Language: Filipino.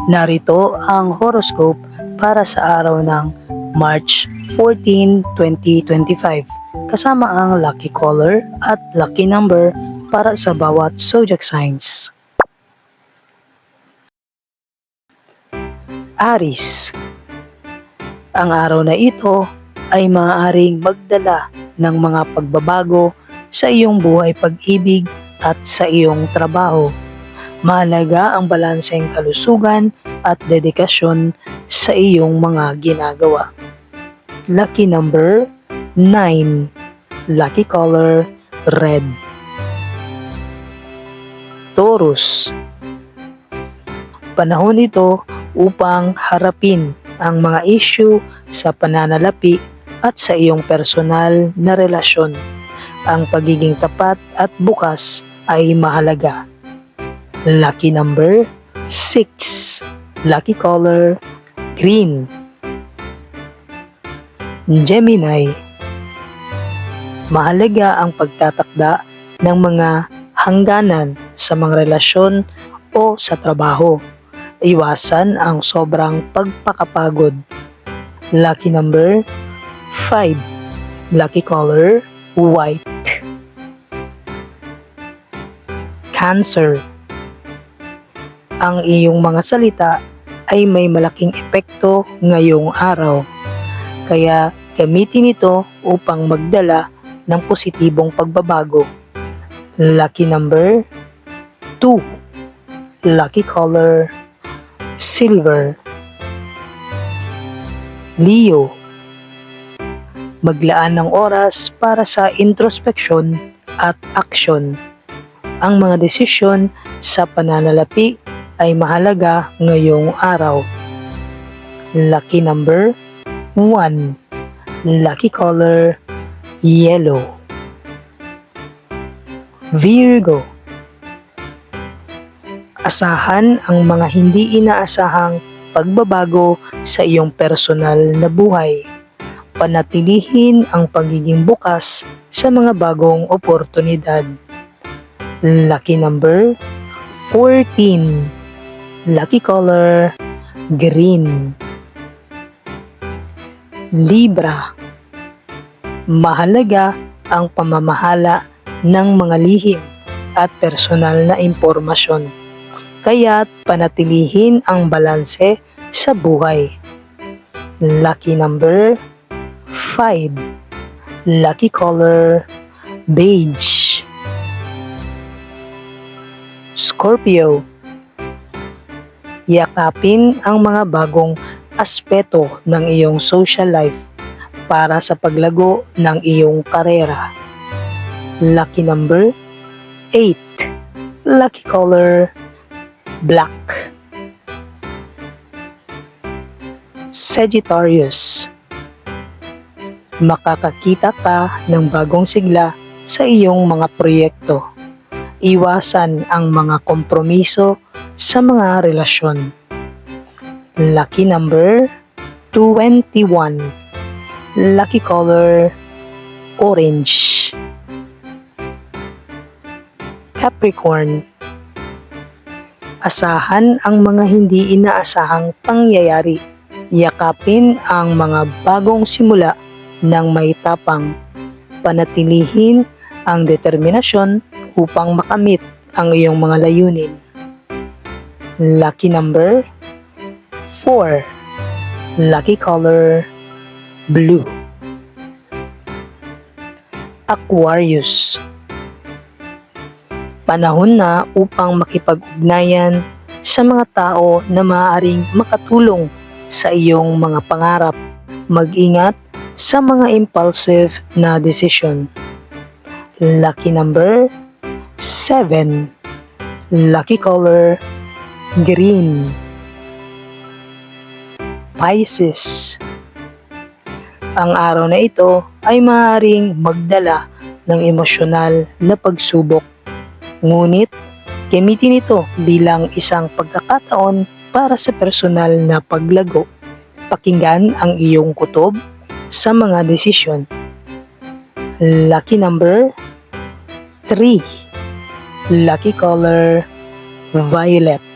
Narito ang horoscope para sa araw ng March 14, 2025 kasama ang lucky color at lucky number para sa bawat zodiac signs. Aries. Ang araw na ito ay maaaring magdala ng mga pagbabago sa iyong buhay pag-ibig at sa iyong trabaho. Mahalaga ang balanseng kalusugan at dedikasyon sa iyong mga ginagawa. Lucky number 9. Lucky color red. Taurus. Panahon ito upang harapin ang mga issue sa pananalapi at sa iyong personal na relasyon. Ang pagiging tapat at bukas ay mahalaga. Lucky number 6. Lucky color green. Gemini. Mahalaga ang pagtatakda ng mga hangganan sa mga relasyon o sa trabaho. Iwasan ang sobrang pagpakapagod. Lucky number 5. Lucky color white. Cancer. Ang iyong mga salita ay may malaking epekto ngayong araw. Kaya gamitin ito upang magdala ng positibong pagbabago. Lucky number 2. Lucky color silver. Leo. Maglaan ng oras para sa introspeksyon at aksyon. Ang mga desisyon sa pananalapi ay mahalaga ngayong araw. Lucky number 1. Lucky color yellow. Virgo. Asahan ang mga hindi inaasahang pagbabago sa iyong personal na buhay. Panatilihin ang pagiging bukas sa mga bagong oportunidad. Lucky number 14. Lucky color green. Libra. Mahalaga ang pamamahala ng mga lihim at personal na impormasyon. Kaya't panatilihin ang balanse sa buhay. Lucky number 5. Lucky color beige. Scorpio. Yakapin ang mga bagong aspeto ng iyong social life para sa paglago ng iyong karera. Lucky number 8. Lucky color black. Sagittarius. Makakakita ka ng bagong sigla sa iyong mga proyekto. Iwasan ang mga kompromiso sa mga relasyon. Lucky number 21. Lucky color orange. Capricorn. Asahan ang mga hindi inaasahang pangyayari. Yakapin ang mga bagong simula ng may tapang. Panatilihin ang determinasyon upang makamit ang iyong mga layunin. Lucky number 4. Lucky color blue. Aquarius. Panahon na upang makipag-ugnayan sa mga tao na maaaring makatulong sa iyong mga pangarap. Mag-ingat sa mga impulsive na desisyon. Lucky number 7. Lucky color green. Pisces. Ang araw na ito ay maaaring magdala ng emosyonal na pagsubok. Ngunit, gamitin ito bilang isang pagkakataon para sa personal na paglago. Pakinggan ang iyong kutob sa mga desisyon. Lucky number 3. Lucky color violet.